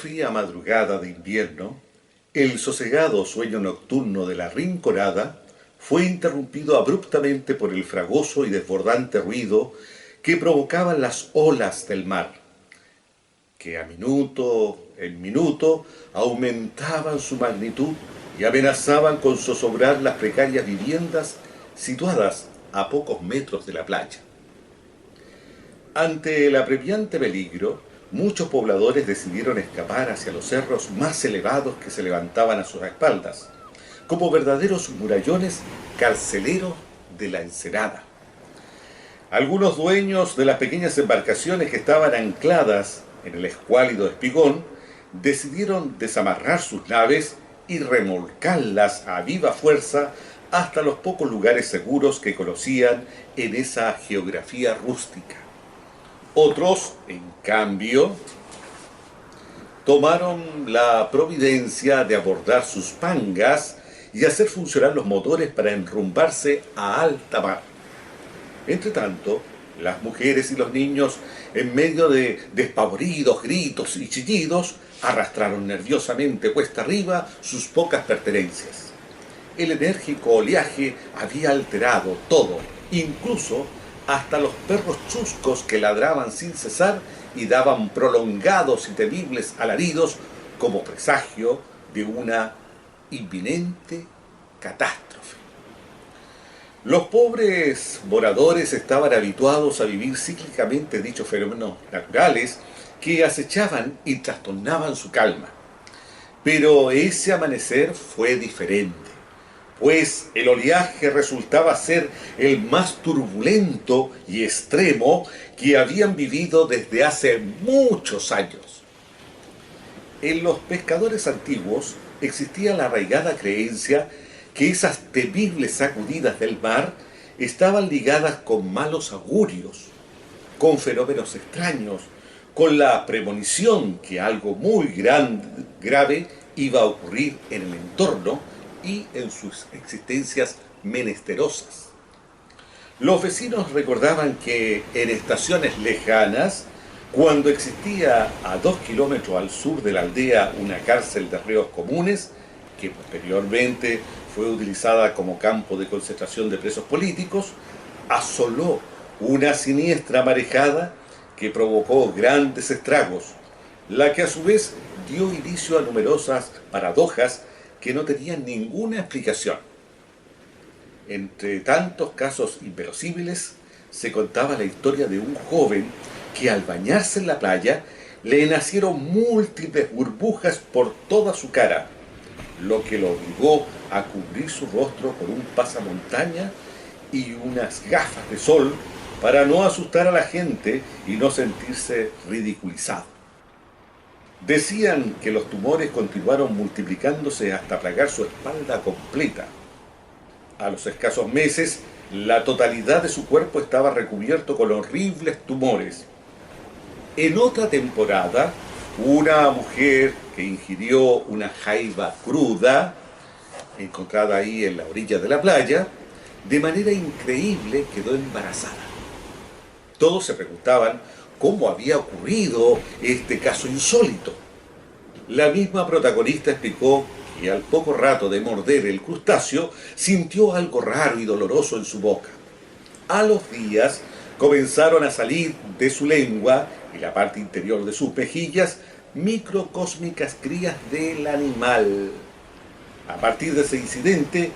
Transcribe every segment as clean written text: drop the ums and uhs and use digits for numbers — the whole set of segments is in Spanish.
fría madrugada de invierno, el sosegado sueño nocturno de la Rinconada fue interrumpido abruptamente por el fragoso y desbordante ruido que provocaban las olas del mar, que a minuto en minuto aumentaban su magnitud y amenazaban con zozobrar las precarias viviendas situadas a pocos metros de la playa. Ante el apremiante peligro, muchos pobladores decidieron escapar hacia los cerros más elevados que se levantaban a sus espaldas, como verdaderos murallones carceleros de la ensenada. Algunos dueños de las pequeñas embarcaciones que estaban ancladas en el escuálido espigón decidieron desamarrar sus naves y remolcarlas a viva fuerza hasta los pocos lugares seguros que conocían en esa geografía rústica. Otros, en cambio, tomaron la providencia de abordar sus pangas y hacer funcionar los motores para enrumbarse a alta mar. Entretanto, las mujeres y los niños, en medio de despavoridos gritos y chillidos, arrastraron nerviosamente cuesta arriba sus pocas pertenencias. El enérgico oleaje había alterado todo, incluso hasta los perros chuscos que ladraban sin cesar y daban prolongados y temibles alaridos como presagio de una inminente catástrofe. Los pobres moradores estaban habituados a vivir cíclicamente dichos fenómenos naturales que acechaban y trastornaban su calma. Pero ese amanecer fue diferente, pues el oleaje resultaba ser el más turbulento y extremo que habían vivido desde hace muchos años. En los pescadores antiguos existía la arraigada creencia que esas temibles sacudidas del mar estaban ligadas con malos augurios, con fenómenos extraños, con la premonición que algo muy grave iba a ocurrir en el entorno y en sus existencias menesterosas. Los vecinos recordaban que en estaciones lejanas, cuando existía a 2 kilómetros al sur de la aldea una cárcel de reos comunes, que posteriormente fue utilizada como campo de concentración de presos políticos, asoló una siniestra marejada que provocó grandes estragos, la que a su vez dio inicio a numerosas paradojas que no tenían ninguna explicación. Entre tantos casos inverosímiles, se contaba la historia de un joven que al bañarse en la playa le nacieron múltiples burbujas por toda su cara, lo que lo obligó a cubrir su rostro con un pasamontaña y unas gafas de sol para no asustar a la gente y no sentirse ridiculizado. Decían que los tumores continuaron multiplicándose hasta plagar su espalda completa. A los escasos meses, la totalidad de su cuerpo estaba recubierto con horribles tumores. En otra temporada, una mujer que ingirió una jaiba cruda, encontrada ahí en la orilla de la playa, de manera increíble quedó embarazada. Todos se preguntaban cómo había ocurrido este caso insólito. La misma protagonista explicó que al poco rato de morder el crustáceo sintió algo raro y doloroso en su boca. A los días comenzaron a salir de su lengua y la parte interior de sus mejillas microcósmicas crías del animal. A partir de ese incidente,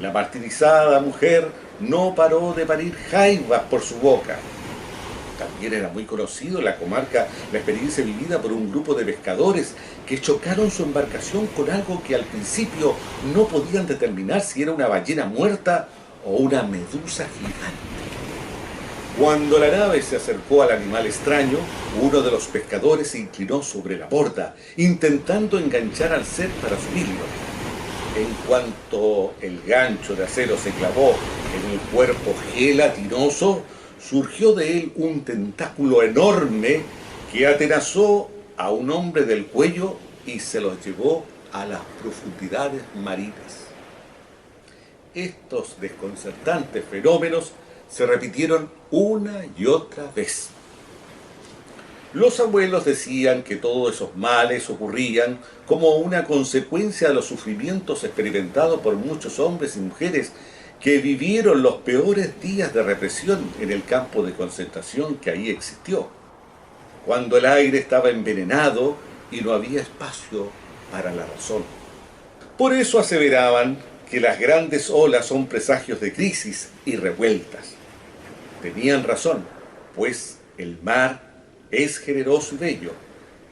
la martirizada mujer no paró de parir jaivas por su boca. También era muy conocido en la comarca la experiencia vivida por un grupo de pescadores que chocaron su embarcación con algo que al principio no podían determinar si era una ballena muerta o una medusa gigante. Cuando la nave se acercó al animal extraño, uno de los pescadores se inclinó sobre la borda, intentando enganchar al ser para subirlo. En cuanto el gancho de acero se clavó en el cuerpo gelatinoso, surgió de él un tentáculo enorme que atenazó a un hombre del cuello y se lo llevó a las profundidades marinas. Estos desconcertantes fenómenos se repitieron una y otra vez. Los abuelos decían que todos esos males ocurrían como una consecuencia de los sufrimientos experimentados por muchos hombres y mujeres que vivieron los peores días de represión en el campo de concentración que ahí existió, cuando el aire estaba envenenado y no había espacio para la razón. Por eso aseveraban que las grandes olas son presagios de crisis y revueltas. Tenían razón, pues el mar es generoso y bello,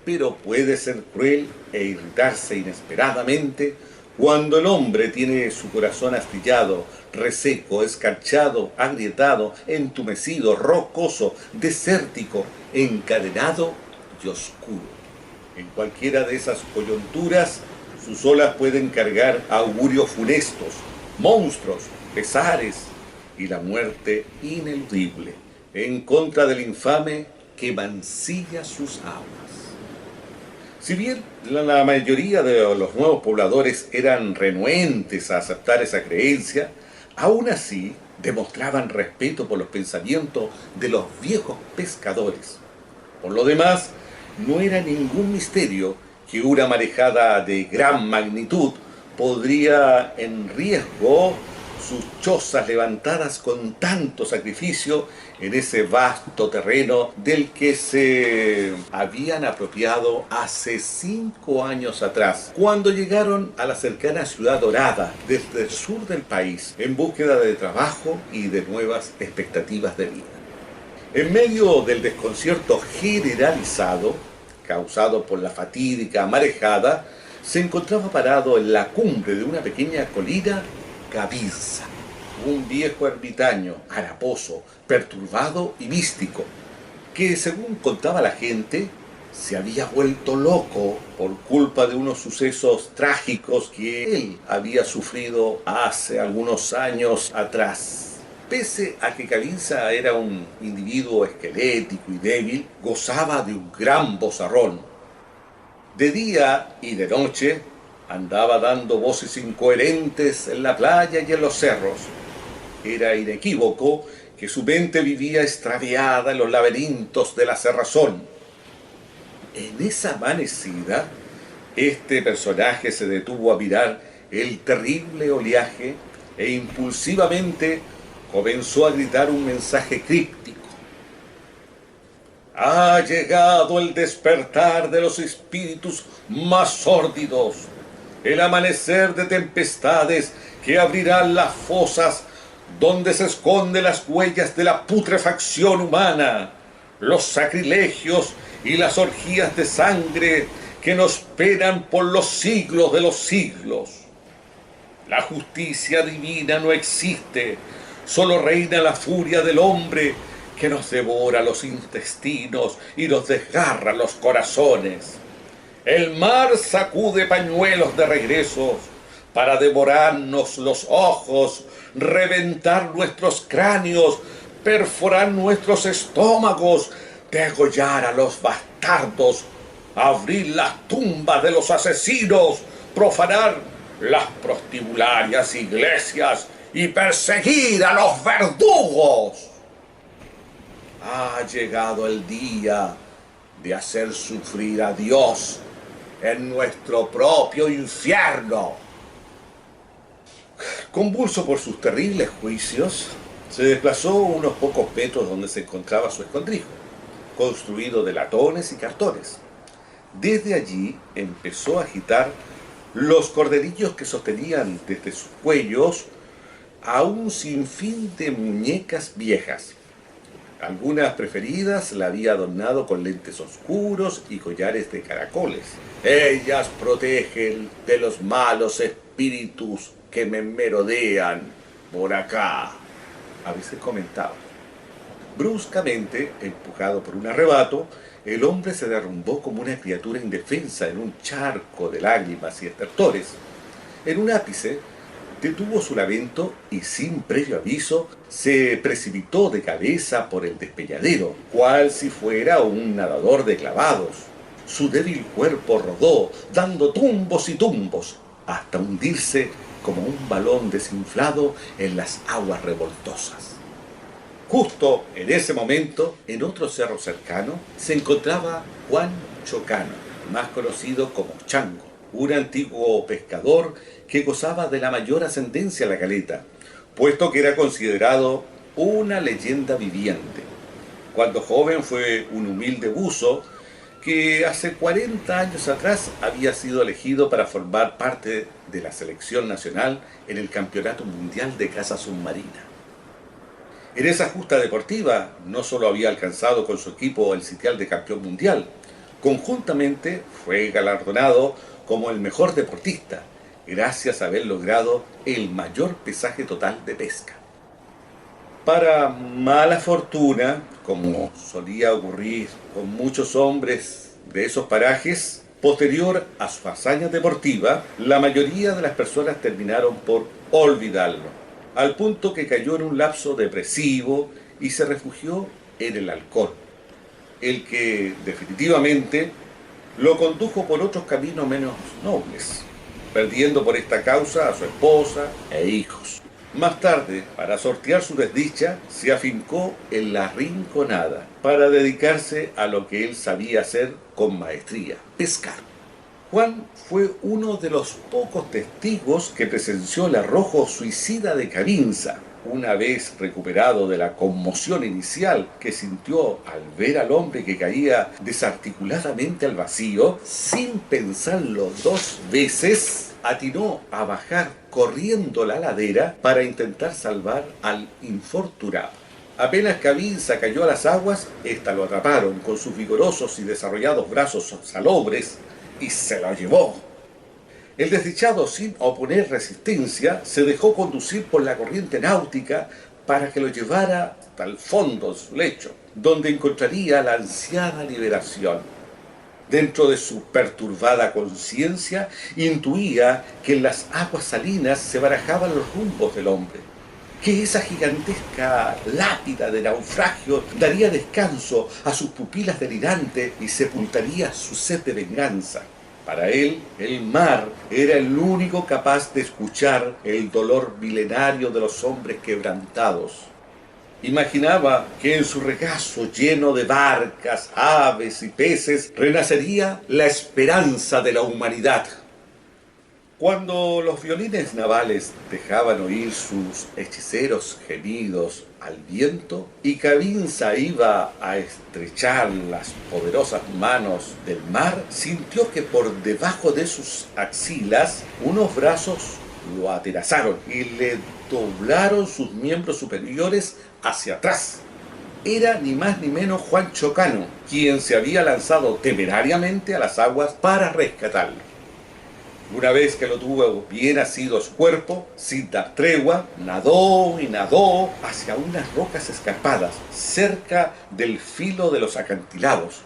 pero puede ser cruel e irritarse inesperadamente cuando el hombre tiene su corazón astillado, reseco, escarchado, agrietado, entumecido, rocoso, desértico, encadenado y oscuro. En cualquiera de esas coyunturas, sus olas pueden cargar augurios funestos, monstruos, pesares y la muerte ineludible, en contra del infame que mancilla sus aguas. Si bien la mayoría de los nuevos pobladores eran renuentes a aceptar esa creencia, aún así demostraban respeto por los pensamientos de los viejos pescadores. Por lo demás, no era ningún misterio que una marejada de gran magnitud podría en riesgo sus chozas levantadas con tanto sacrificio en ese vasto terreno del que se habían apropiado hace 5 años atrás, cuando llegaron a la cercana ciudad dorada desde el sur del país en búsqueda de trabajo y de nuevas expectativas de vida. En medio del desconcierto generalizado causado por la fatídica marejada, se encontraba parado en la cumbre de una pequeña colina Gavirza, un viejo ermitaño, haraposo, perturbado y místico, que según contaba la gente, se había vuelto loco por culpa de unos sucesos trágicos que él había sufrido hace algunos años atrás. Pese a que Gavirza era un individuo esquelético y débil, gozaba de un gran vozarrón. De día y de noche andaba dando voces incoherentes en la playa y en los cerros. Era inequívoco que su mente vivía extraviada en los laberintos de la cerrazón. En esa amanecida, este personaje se detuvo a mirar el terrible oleaje e impulsivamente comenzó a gritar un mensaje críptico. Ha llegado el despertar de los espíritus más sórdidos, el amanecer de tempestades que abrirán las fosas donde se esconden las huellas de la putrefacción humana, los sacrilegios y las orgías de sangre que nos penan por los siglos de los siglos. La justicia divina no existe, solo reina la furia del hombre que nos devora los intestinos y nos desgarra los corazones. El mar sacude pañuelos de regreso para devorarnos los ojos, reventar nuestros cráneos, perforar nuestros estómagos, degollar a los bastardos, abrir las tumbas de los asesinos, profanar las prostibularias iglesias y perseguir a los verdugos. Ha llegado el día de hacer sufrir a Dios en nuestro propio infierno. Convulso por sus terribles juicios, se desplazó unos pocos metros donde se encontraba su escondrijo, construido de latones y cartones. Desde allí empezó a agitar los corderillos que sostenían desde sus cuellos a un sinfín de muñecas viejas. Algunas preferidas la había adornado con lentes oscuros y collares de caracoles. Ellas protegen de los malos espíritus que me merodean por acá, a veces comentaba. Bruscamente, empujado por un arrebato, el hombre se derrumbó como una criatura indefensa en un charco de lágrimas y estertores. En un ápice, detuvo su lamento y sin previo aviso se precipitó de cabeza por el despeñadero, cual si fuera un nadador de clavados. Su débil cuerpo rodó, dando tumbos y tumbos, hasta hundirse como un balón desinflado en las aguas revoltosas. Justo en ese momento, en otro cerro cercano, se encontraba Juan Chocano, más conocido como Chango, un antiguo pescador que gozaba de la mayor ascendencia en la caleta, puesto que era considerado una leyenda viviente. Cuando joven fue un humilde buzo que hace 40 años atrás había sido elegido para formar parte de la selección nacional en el Campeonato Mundial de Caza Submarina. En esa justa deportiva no solo había alcanzado con su equipo el sitial de campeón mundial, conjuntamente fue galardonado como el mejor deportista, gracias a haber logrado el mayor pesaje total de pesca. Para mala fortuna, como solía ocurrir con muchos hombres de esos parajes, posterior a su hazaña deportiva, la mayoría de las personas terminaron por olvidarlo, al punto que cayó en un lapso depresivo y se refugió en el alcohol, el que definitivamente lo condujo por otros caminos menos nobles, perdiendo por esta causa a su esposa e hijos. Más tarde, para sortear su desdicha, se afincó en la Rinconada para dedicarse a lo que él sabía hacer con maestría: pescar. Juan fue uno de los pocos testigos que presenció el arrojo suicida de Cavinza, una vez recuperado de la conmoción inicial que sintió al ver al hombre que caía desarticuladamente al vacío. Sin pensarlo dos veces, atinó a bajar corriendo la ladera para intentar salvar al infortunado. Apenas Cavinza cayó a las aguas, ésta lo atraparon con sus vigorosos y desarrollados brazos salobres y se lo llevó. El desdichado, sin oponer resistencia, se dejó conducir por la corriente náutica para que lo llevara hasta el fondo de su lecho, donde encontraría la ansiada liberación. Dentro de su perturbada conciencia, intuía que en las aguas salinas se barajaban los rumbos del hombre, que esa gigantesca lápida de naufragio daría descanso a sus pupilas delirantes y sepultaría su sed de venganza. Para él, el mar era el único capaz de escuchar el dolor milenario de los hombres quebrantados. Imaginaba que en su regazo lleno de barcas, aves y peces renacería la esperanza de la humanidad. Cuando los violines navales dejaban oír sus hechiceros gemidos al viento y Cavinza iba a estrechar las poderosas manos del mar, sintió que por debajo de sus axilas unos brazos lo atenazaron y le doblaron sus miembros superiores hacia atrás. Era ni más ni menos Juan Chocano, quien se había lanzado temerariamente a las aguas para rescatarlo. Una vez que lo tuvo bien asido a su cuerpo, sin dar tregua, nadó y nadó hacia unas rocas escarpadas, cerca del filo de los acantilados.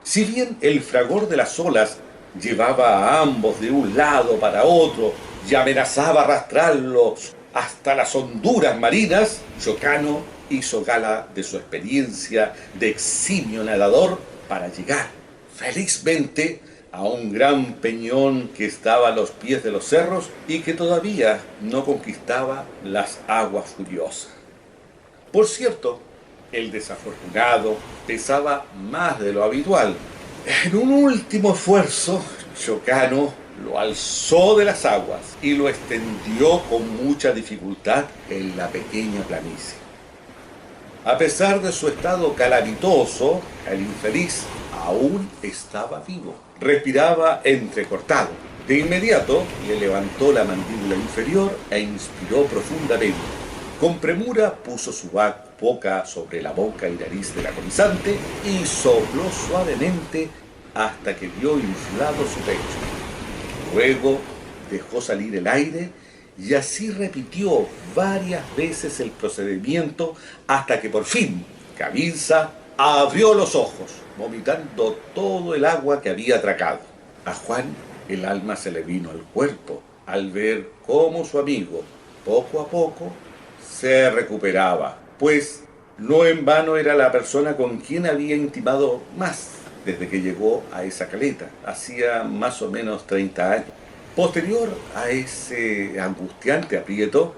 Si bien el fragor de las olas llevaba a ambos de un lado para otro y amenazaba arrastrarlos hasta las honduras marinas, Chocano hizo gala de su experiencia de eximio nadador para llegar, felizmente, a un gran peñón que estaba a los pies de los cerros y que todavía no conquistaba las aguas furiosas. Por cierto, el desafortunado pesaba más de lo habitual. En un último esfuerzo, Chocano lo alzó de las aguas y lo extendió con mucha dificultad en la pequeña planicie. A pesar de su estado calamitoso, el infeliz aún estaba vivo. Respiraba entrecortado. De inmediato le levantó la mandíbula inferior e inspiró profundamente. Con premura puso su boca sobre la boca y nariz del agonizante y sopló suavemente hasta que vio inflado su pecho. Luego dejó salir el aire y así repitió varias veces el procedimiento hasta que por fin Cavinza abrió los ojos, vomitando todo el agua que había tragado. A Juan el alma se le vino al cuerpo al ver cómo su amigo, poco a poco, se recuperaba, pues no en vano era la persona con quien había intimado más desde que llegó a esa caleta, hacía más o menos 30 años. Posterior a ese angustiante aprieto,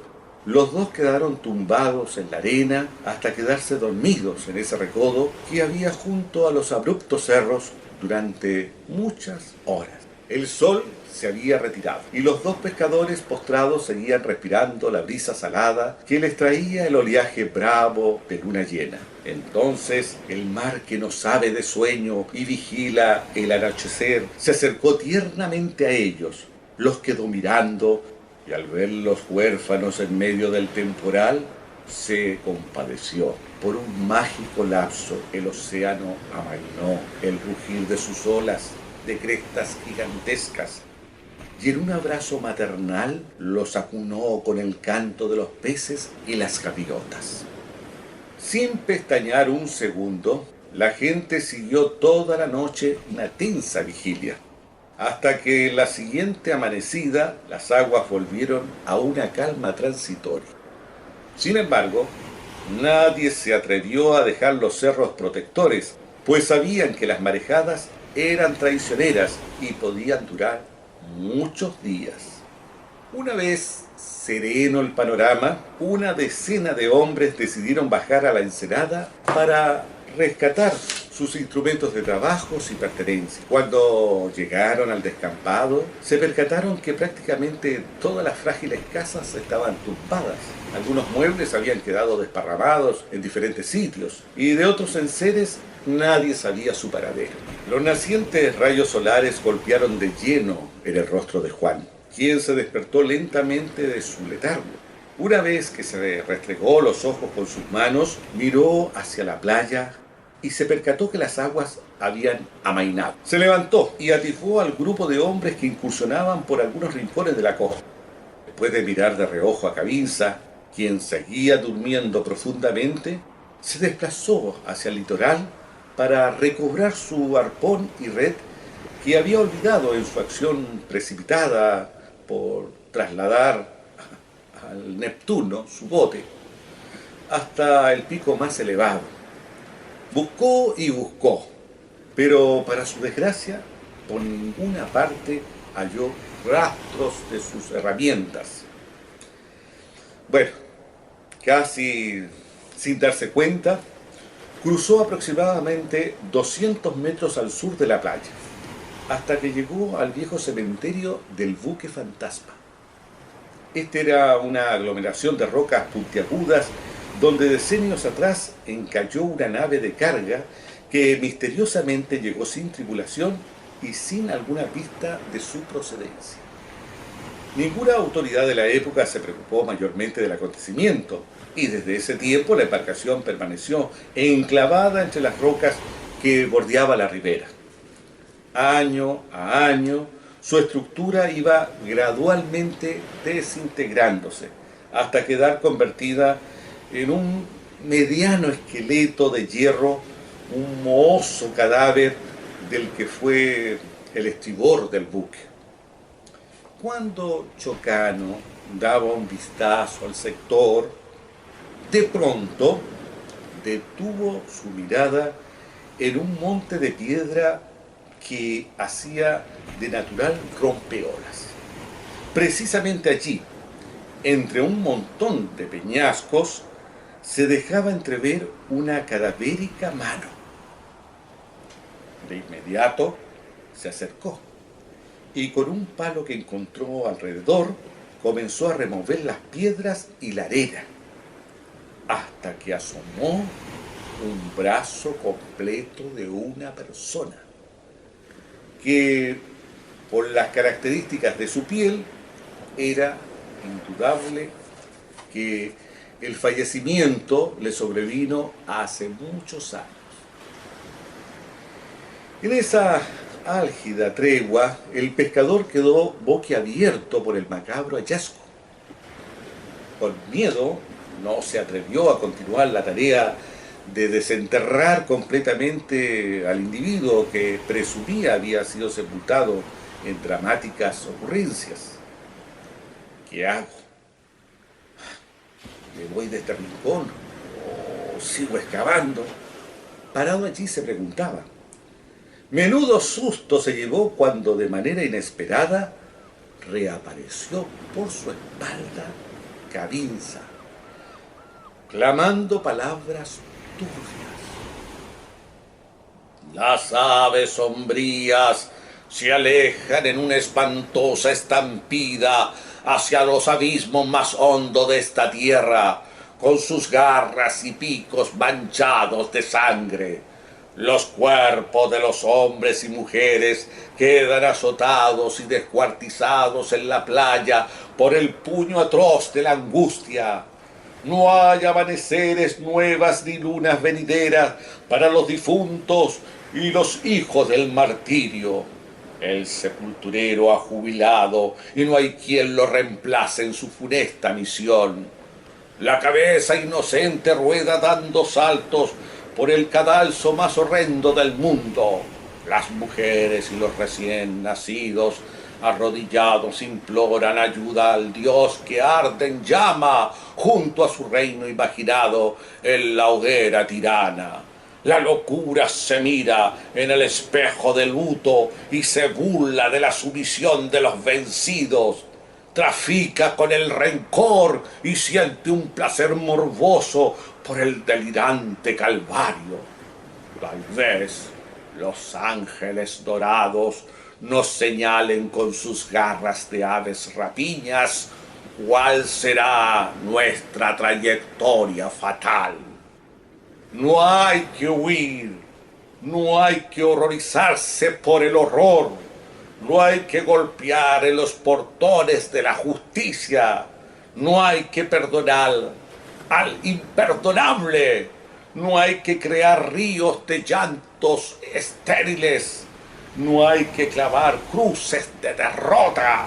Los dos quedaron tumbados en la arena hasta quedarse dormidos en ese recodo que había junto a los abruptos cerros durante muchas horas. El sol se había retirado y los dos pescadores postrados seguían respirando la brisa salada que les traía el oleaje bravo de luna llena. Entonces el mar, que no sabe de sueño y vigila el anochecer, se acercó tiernamente a ellos, los quedó mirando y al verlos huérfanos en medio del temporal, se compadeció. Por un mágico lapso el océano amainó el rugir de sus olas de crestas gigantescas y en un abrazo maternal los acunó con el canto de los peces y las gaviotas. Sin pestañear un segundo, la gente siguió toda la noche una tensa vigilia, hasta que la siguiente amanecida las aguas volvieron a una calma transitoria. Sin embargo, nadie se atrevió a dejar los cerros protectores, pues sabían que las marejadas eran traicioneras y podían durar muchos días. Una vez sereno el panorama, una decena de hombres decidieron bajar a la ensenada para rescatar sus instrumentos de trabajo y pertenencias. Cuando llegaron al descampado, se percataron que prácticamente todas las frágiles casas estaban tumbadas. Algunos muebles habían quedado desparramados en diferentes sitios y de otros enseres nadie sabía su paradero. Los nacientes rayos solares golpearon de lleno en el rostro de Juan, quien se despertó lentamente de su letargo. Una vez que se restregó los ojos con sus manos, miró hacia la playa y se percató que las aguas habían amainado. Se levantó y atisbó al grupo de hombres que incursionaban por algunos rincones de la costa. Después de mirar de reojo a Cavinza, quien seguía durmiendo profundamente, se desplazó hacia el litoral para recobrar su arpón y red que había olvidado en su acción precipitada por trasladar al Neptuno, su bote, hasta el pico más elevado. Buscó y buscó, pero para su desgracia, por ninguna parte halló rastros de sus herramientas. Bueno, casi sin darse cuenta, cruzó aproximadamente 200 metros al sur de la playa, hasta que llegó al viejo cementerio del buque fantasma. Este era una aglomeración de rocas puntiagudas donde decenios atrás encalló una nave de carga que misteriosamente llegó sin tripulación y sin alguna pista de su procedencia. Ninguna autoridad de la época se preocupó mayormente del acontecimiento, y desde ese tiempo la embarcación permaneció enclavada entre las rocas que bordeaba la ribera. Año a año, su estructura iba gradualmente desintegrándose, hasta quedar convertida en un mediano esqueleto de hierro, un mohoso cadáver del que fue el estribor del buque. Cuando Chocano daba un vistazo al sector, de pronto detuvo su mirada en un monte de piedra que hacía de natural rompeolas. Precisamente allí, entre un montón de peñascos, se dejaba entrever una cadavérica mano. De inmediato se acercó y con un palo que encontró alrededor comenzó a remover las piedras y la arena, hasta que asomó un brazo completo de una persona, que por las características de su piel era indudable que el fallecimiento le sobrevino hace muchos años. En esa álgida tregua, el pescador quedó boquiabierto por el macabro hallazgo. Con miedo, no se atrevió a continuar la tarea de desenterrar completamente al individuo que presumía había sido sepultado en dramáticas ocurrencias. ¿Qué hago? ¿Me voy de este rincón o sigo excavando? Parado allí se preguntaba. Menudo susto se llevó cuando de manera inesperada reapareció por su espalda Gavinza, clamando palabras turbias. Las aves sombrías se alejan en una espantosa estampida hacia los abismos más hondos de esta tierra, con sus garras y picos manchados de sangre. Los cuerpos de los hombres y mujeres quedan azotados y descuartizados en la playa por el puño atroz de la angustia. No hay amaneceres nuevas ni lunas venideras para los difuntos y los hijos del martirio. El sepulturero ha jubilado y no hay quien lo reemplace en su funesta misión. La cabeza inocente rueda dando saltos por el cadalso más horrendo del mundo. Las mujeres y los recién nacidos, arrodillados, imploran ayuda al Dios que arde en llama junto a su reino imaginado en la hoguera tirana. La locura se mira en el espejo del luto y se burla de la sumisión de los vencidos. Trafica con el rencor y siente un placer morboso por el delirante calvario. Tal vez los ángeles dorados nos señalen con sus garras de aves rapiñas cuál será nuestra trayectoria fatal. No hay que huir, no hay que horrorizarse por el horror, no hay que golpear en los portones de la justicia, no hay que perdonar al imperdonable, no hay que crear ríos de llantos estériles, no hay que clavar cruces de derrota.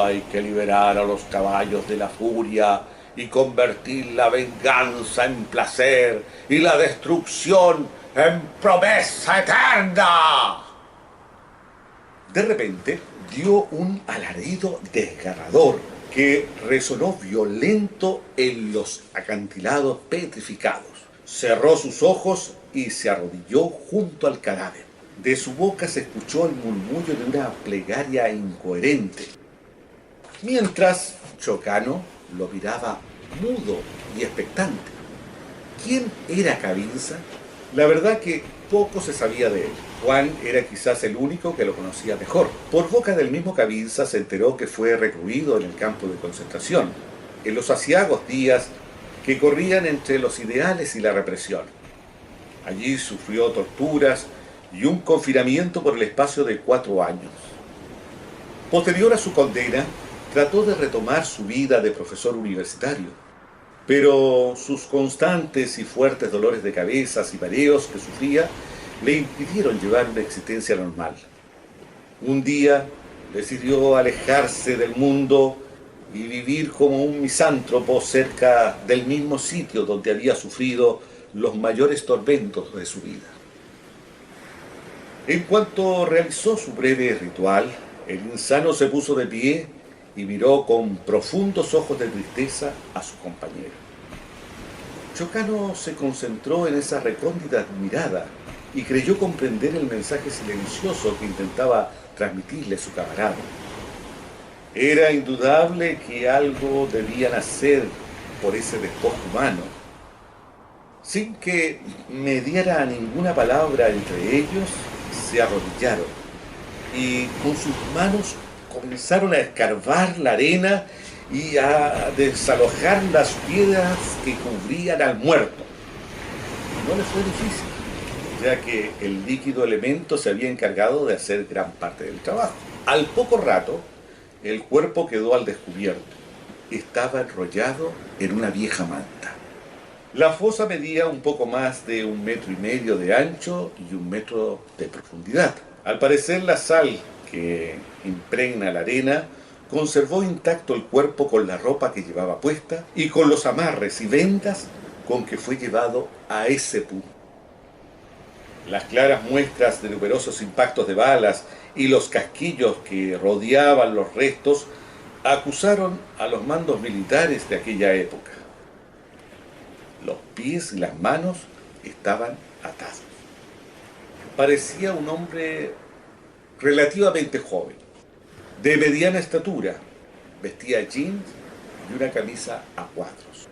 Hay que liberar a los caballos de la furia y convertir la venganza en placer y la destrucción en promesa eterna. De repente dio un alarido desgarrador que resonó violento en los acantilados petrificados. Cerró sus ojos y se arrodilló junto al cadáver. De su boca se escuchó el murmullo de una plegaria incoherente, mientras Chocano lo miraba mudo y expectante. ¿Quién era Gavinza? La verdad que poco se sabía de él. Juan era quizás el único que lo conocía mejor. Por boca del mismo Gavinza se enteró que fue recluido en el campo de concentración, en los aciagos días que corrían entre los ideales y la represión. Allí sufrió torturas y un confinamiento por el espacio de 4 años. Posterior a su condena, trató de retomar su vida de profesor universitario, pero sus constantes y fuertes dolores de cabeza y mareos que sufría le impidieron llevar una existencia normal. Un día decidió alejarse del mundo y vivir como un misántropo cerca del mismo sitio donde había sufrido los mayores tormentos de su vida. En cuanto realizó su breve ritual, el insano se puso de pie y miró con profundos ojos de tristeza a su compañero. Chocano se concentró en esa recóndita mirada y creyó comprender el mensaje silencioso que intentaba transmitirle su camarada. Era indudable que algo debían hacer por ese despojo humano. Sin que mediara ninguna palabra entre ellos, se arrodillaron y con sus manos comenzaron a escarbar la arena y a desalojar las piedras que cubrían al muerto. No les fue difícil, ya que el líquido elemento se había encargado de hacer gran parte del trabajo. Al poco rato, el cuerpo quedó al descubierto. Estaba enrollado en una vieja manta. La fosa medía un poco más de 1,5 metros de ancho y 1 metro de profundidad. Al parecer, la sal que impregna la arena conservó intacto el cuerpo con la ropa que llevaba puesta y con los amarres y vendas con que fue llevado a ese punto. Las claras muestras de numerosos impactos de balas y los casquillos que rodeaban los restos acusaron a los mandos militares de aquella época. Los pies y las manos estaban atados. Parecía un hombre relativamente joven, de mediana estatura, vestía jeans y una camisa a cuadros.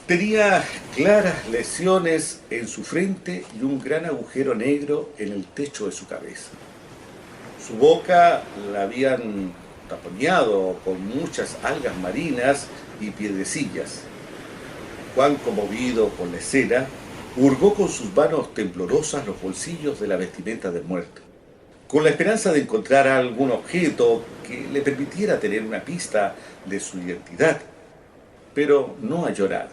Tenía claras lesiones en su frente y un gran agujero negro en el techo de su cabeza. Su boca la habían taponeado con muchas algas marinas y piedrecillas. Juan, conmovido por la escena, hurgó con sus manos temblorosas los bolsillos de la vestimenta del muerto, con la esperanza de encontrar algún objeto que le permitiera tener una pista de su identidad, pero no halló nada.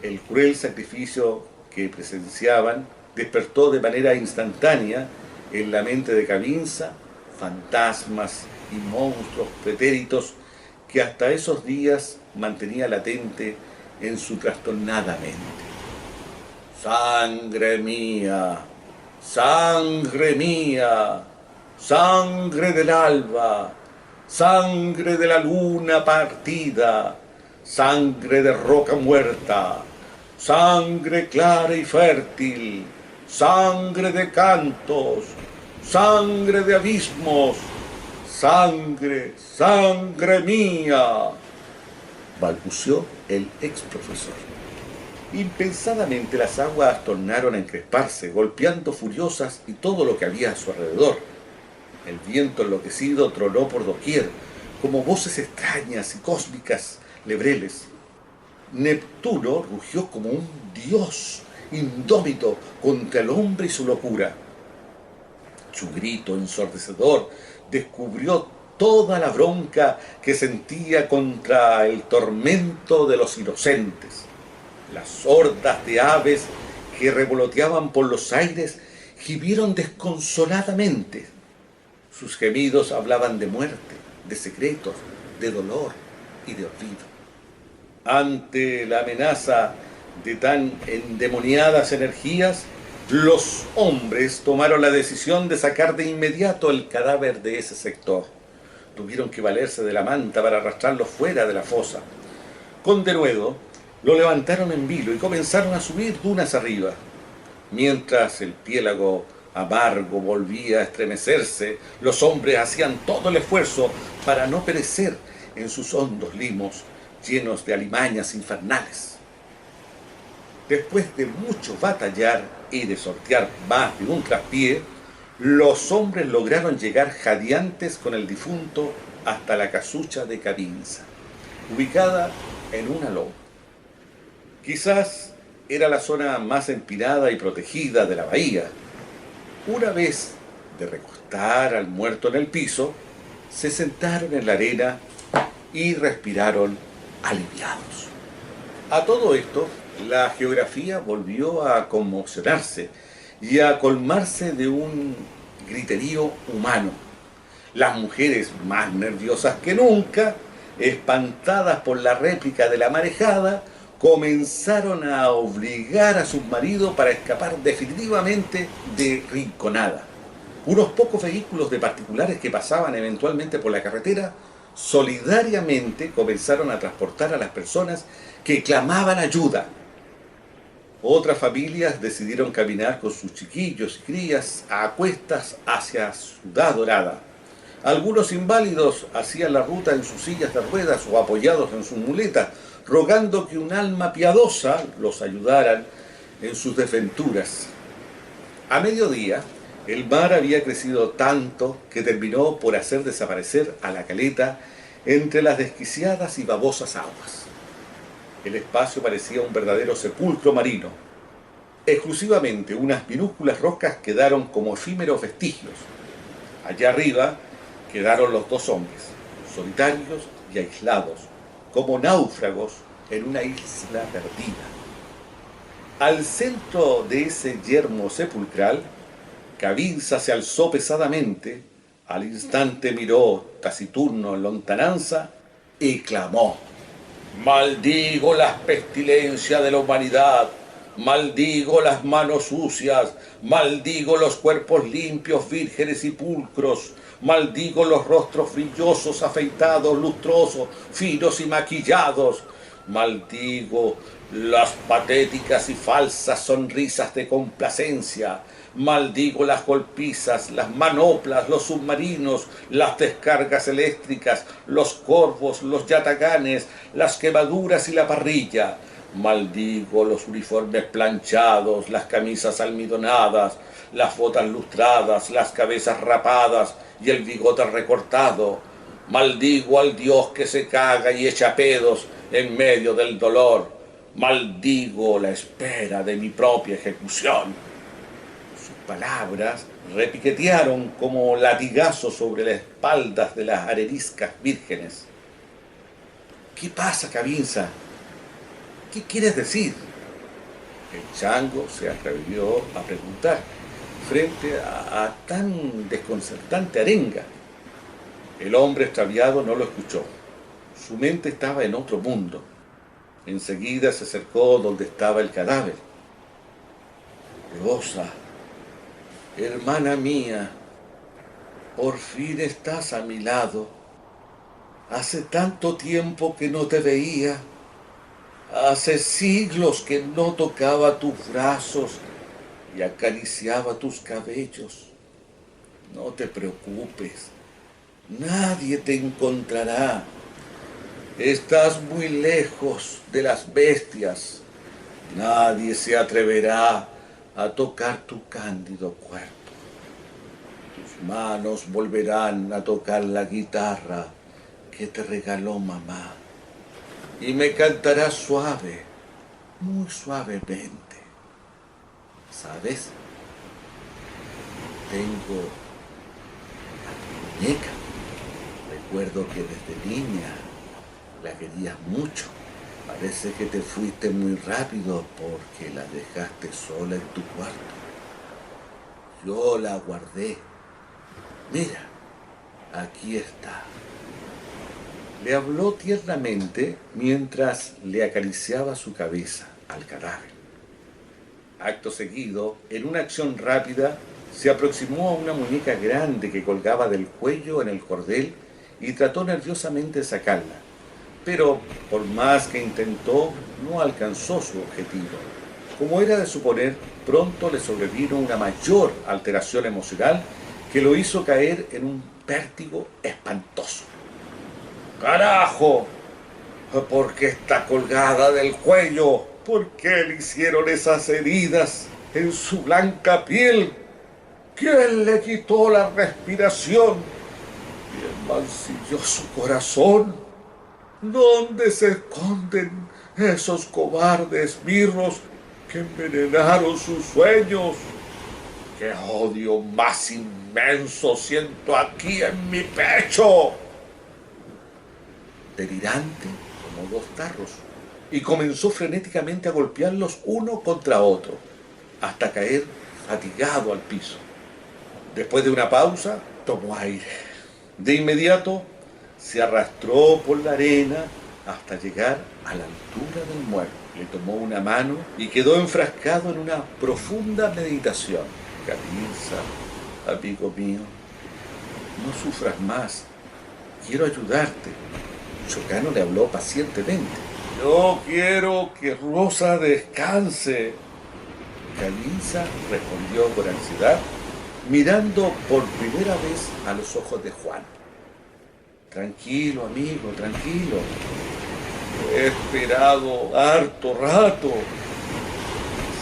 El cruel sacrificio que presenciaban despertó de manera instantánea en la mente de Cavinza fantasmas y monstruos pretéritos que hasta esos días mantenía latente en su trastornada mente. ¡Sangre mía! ¡Sangre mía! ¡Sangre del alba! ¡Sangre de la luna partida! ¡Sangre de roca muerta! ¡Sangre clara y fértil! ¡Sangre de cantos! ¡Sangre de abismos! ¡Sangre, sangre mía!, balbuceó el ex profesor. Impensadamente las aguas tornaron a encresparse, golpeando furiosas y todo lo que había a su alrededor. El viento enloquecido tronó por doquier, como voces extrañas y cósmicas lebreles. Neptuno rugió como un dios indómito contra el hombre y su locura. Su grito ensordecedor descubrió toda la bronca que sentía contra el tormento de los inocentes. Las hordas de aves que revoloteaban por los aires gimieron desconsoladamente. Sus gemidos hablaban de muerte, de secretos, de dolor y de olvido. Ante la amenaza de tan endemoniadas energías, los hombres tomaron la decisión de sacar de inmediato el cadáver de ese sector. Tuvieron que valerse de la manta para arrastrarlo fuera de la fosa. Con denuedo, lo levantaron en vilo y comenzaron a subir dunas arriba. Mientras el piélago amargo volvía a estremecerse, los hombres hacían todo el esfuerzo para no perecer en sus hondos limos llenos de alimañas infernales. Después de mucho batallar y de sortear más de un traspié, los hombres lograron llegar jadeantes con el difunto hasta la casucha de Cavinza, ubicada en una loma. Quizás era la zona más empinada y protegida de la bahía. Una vez de recostar al muerto en el piso, se sentaron en la arena y respiraron aliviados. A todo esto, la geografía volvió a conmocionarse y a colmarse de un griterío humano. Las mujeres, más nerviosas que nunca, espantadas por la réplica de la marejada, comenzaron a obligar a sus maridos para escapar definitivamente de Rinconada. Unos pocos vehículos de particulares que pasaban eventualmente por la carretera solidariamente comenzaron a transportar a las personas que clamaban ayuda. Otras familias decidieron caminar con sus chiquillos y crías a cuestas hacia Ciudad Dorada. Algunos inválidos hacían la ruta en sus sillas de ruedas o apoyados en sus muletas, rogando que un alma piadosa los ayudara en sus desventuras. A mediodía, el mar había crecido tanto que terminó por hacer desaparecer a la caleta entre las desquiciadas y babosas aguas. El espacio parecía un verdadero sepulcro marino. Exclusivamente unas minúsculas rocas quedaron como efímeros vestigios. Allá arriba quedaron los dos hombres, solitarios y aislados, como náufragos en una isla perdida. Al centro de ese yermo sepulcral, Cavinza se alzó pesadamente, al instante miró taciturno en lontananza y clamó: «Maldigo las pestilencias de la humanidad, maldigo las manos sucias, maldigo los cuerpos limpios, vírgenes y pulcros, maldigo los rostros brillosos, afeitados, lustrosos, finos y maquillados, maldigo las patéticas y falsas sonrisas de complacencia, Maldigo las golpizas, las manoplas, los submarinos, las descargas eléctricas, los corvos, los yataganes, las quemaduras y la parrilla. Maldigo los uniformes planchados, las camisas almidonadas, las botas lustradas, las cabezas rapadas y el bigote recortado. Maldigo al Dios que se caga y echa pedos en medio del dolor. Maldigo la espera de mi propia ejecución. Sus palabras repiquetearon como latigazos sobre las espaldas de las areniscas vírgenes. ¿Qué pasa, Cabinza? ¿Qué quieres decir? El chango se atrevió a preguntar frente a tan desconcertante arenga. El hombre extraviado no lo escuchó. Su mente estaba en otro mundo. Enseguida se acercó donde estaba el cadáver. Rosa, hermana mía, por fin estás a mi lado. Hace tanto tiempo que no te veía. Hace siglos que no tocaba tus brazos y acariciaba tus cabellos. No te preocupes, nadie te encontrará. Estás muy lejos de las bestias. Nadie se atreverá a tocar tu cándido cuerpo. Tus manos volverán a tocar la guitarra que te regaló mamá. Y me cantarás suave, muy suavemente. ¿Sabes? Tengo a tu muñeca. Recuerdo que desde niña la querías mucho. Parece que te fuiste muy rápido porque la dejaste sola en tu cuarto. Yo la guardé. Mira, aquí está. Le habló tiernamente mientras le acariciaba su cabeza al cadáver. Acto seguido, en una acción rápida, se aproximó a una muñeca grande que colgaba del cuello en el cordel y trató nerviosamente de sacarla. Pero, por más que intentó, no alcanzó su objetivo. Como era de suponer, pronto le sobrevino una mayor alteración emocional que lo hizo caer en un vértigo espantoso. ¡Carajo! ¿Por qué está colgada del cuello? ¿Por qué le hicieron esas heridas en su blanca piel? ¿Quién le quitó la respiración? ¿Quién mancilló su corazón? ¿Dónde se esconden esos cobardes birros que envenenaron sus sueños? ¡Qué odio más inmenso siento aquí en mi pecho! Delirante como dos tarros, y comenzó frenéticamente a golpearlos uno contra otro, hasta caer fatigado al piso. Después de una pausa, tomó aire. De inmediato, se arrastró por la arena hasta llegar a la altura del muerto. Le tomó una mano y quedó enfrascado en una profunda meditación. Cabinza, amigo mío, no sufras más. Quiero ayudarte. Chocano le habló pacientemente. Yo quiero que Rosa descanse. Cabinza respondió con ansiedad, mirando por primera vez a los ojos de Juan. Tranquilo, amigo, tranquilo. He esperado harto rato.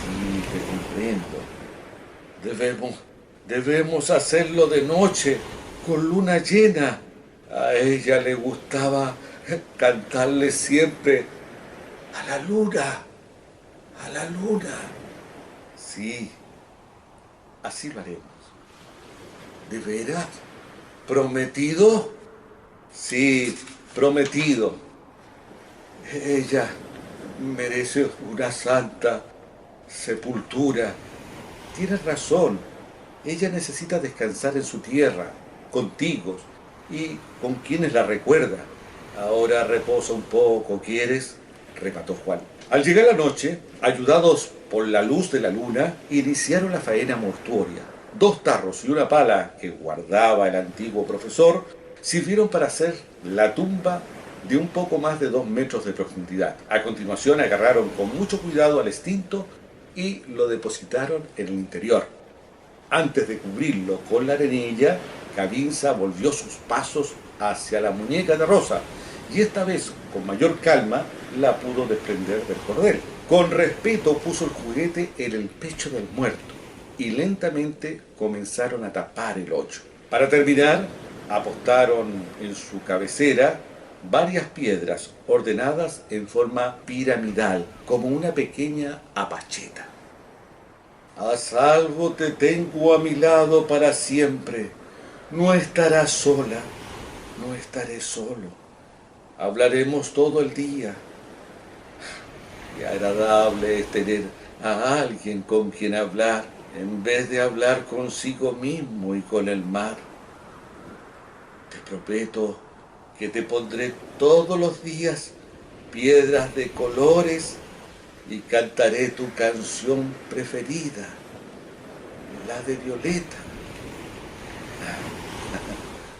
Sí, te comprendo. Debemos hacerlo de noche, con luna llena. A ella le gustaba cantarle siempre a la luna, a la luna. Sí, así lo haremos. ¿De veras? ¿Prometido? Sí, prometido. Ella merece una santa sepultura. Tienes razón. Ella necesita descansar en su tierra, contigo y con quienes la recuerda. Ahora reposa un poco, ¿quieres? Remató Juan. Al llegar la noche, ayudados por la luz de la luna, iniciaron la faena mortuoria. 2 tarros y una pala que guardaba el antiguo profesor sirvieron para hacer la tumba de un poco más de 2 metros de profundidad. A continuación agarraron con mucho cuidado al extinto y lo depositaron en el interior. Antes de cubrirlo con la arenilla, Gavinza volvió sus pasos hacia la muñeca de Rosa y esta vez, con mayor calma, la pudo desprender del cordel. Con respeto puso el juguete en el pecho del muerto y lentamente comenzaron a tapar el hoyo. Para terminar, apostaron en su cabecera varias piedras ordenadas en forma piramidal, como una pequeña apacheta. A salvo te tengo a mi lado para siempre. No estarás sola, no estaré solo. Hablaremos todo el día. Qué agradable es tener a alguien con quien hablar, en vez de hablar consigo mismo y con el mar. Te prometo que te pondré todos los días piedras de colores y cantaré tu canción preferida, la de Violeta.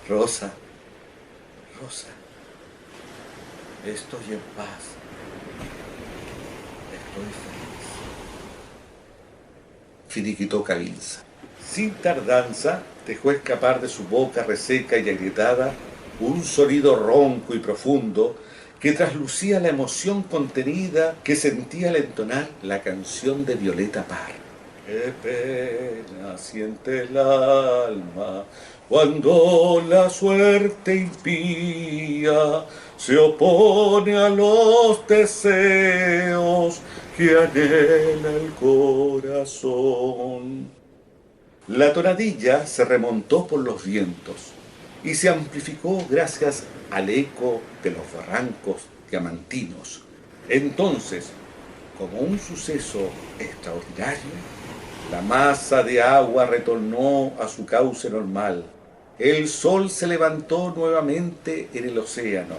Rosa, Rosa, estoy en paz, estoy feliz. Finiquitó Gavinza. Sin tardanza, dejó escapar de su boca reseca y agrietada un sonido ronco y profundo que traslucía la emoción contenida que sentía al entonar la canción de Violeta Parr. Qué pena siente el alma cuando la suerte impía se opone a los deseos que anhela el corazón. La tonadilla se remontó por los vientos y se amplificó gracias al eco de los barrancos diamantinos. Entonces, como un suceso extraordinario, la masa de agua retornó a su cauce normal. El sol se levantó nuevamente en el océano.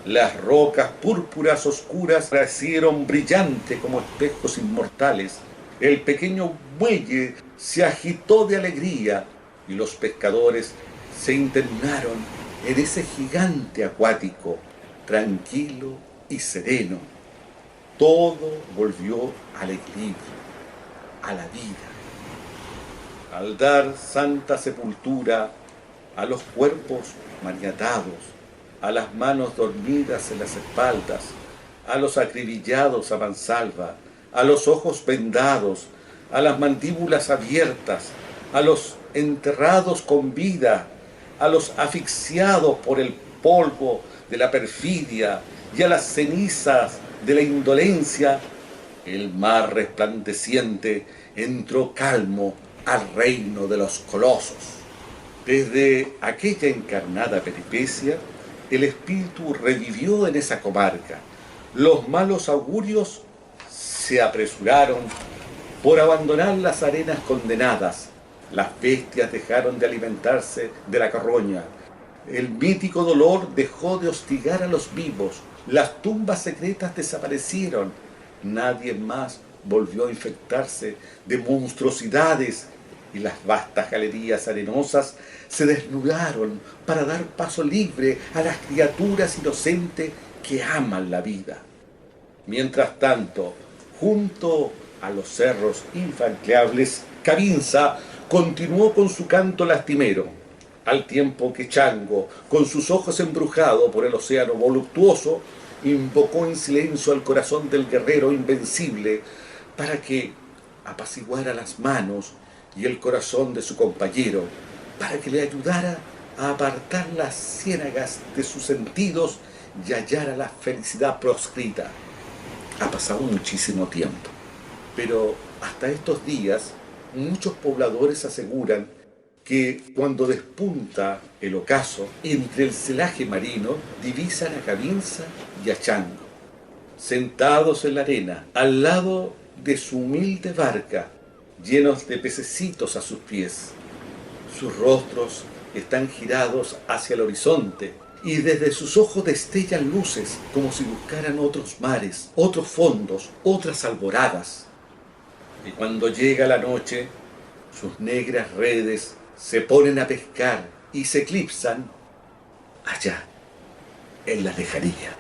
Las rocas púrpuras oscuras aparecieron brillantes como espejos inmortales. El pequeño muelle se agitó de alegría y los pescadores se internaron en ese gigante acuático, tranquilo y sereno. Todo volvió al equilibrio, a la vida. Al dar santa sepultura a los cuerpos maniatados, a las manos dormidas en las espaldas, a los acribillados a mansalva, a los ojos vendados, a las mandíbulas abiertas, a los enterrados con vida, a los asfixiados por el polvo de la perfidia y a las cenizas de la indolencia, el mar resplandeciente entró calmo al reino de los colosos. Desde aquella encarnada peripecia, el espíritu revivió en esa comarca. Los malos augurios se apresuraron por abandonar las arenas condenadas. Las bestias dejaron de alimentarse de la carroña. El mítico dolor dejó de hostigar a los vivos. Las tumbas secretas desaparecieron. Nadie más volvió a infectarse de monstruosidades y las vastas galerías arenosas se desnudaron para dar paso libre a las criaturas inocentes que aman la vida. Mientras tanto, junto a los cerros infranqueables, Gavinza continuó con su canto lastimero, al tiempo que Chango, con sus ojos embrujados por el océano voluptuoso, invocó en silencio al corazón del guerrero invencible para que apaciguara las manos y el corazón de su compañero, para que le ayudara a apartar las ciénagas de sus sentidos y hallara la felicidad proscrita. Ha pasado muchísimo tiempo, pero hasta estos días muchos pobladores aseguran que cuando despunta el ocaso, entre el celaje marino divisan a Gavinza y a Chango, sentados en la arena, al lado de su humilde barca, llenos de pececitos a sus pies. Sus rostros están girados hacia el horizonte y desde sus ojos destellan luces como si buscaran otros mares, otros fondos, otras alboradas. Y cuando llega la noche, sus negras redes se ponen a pescar y se eclipsan allá, en la lejanía.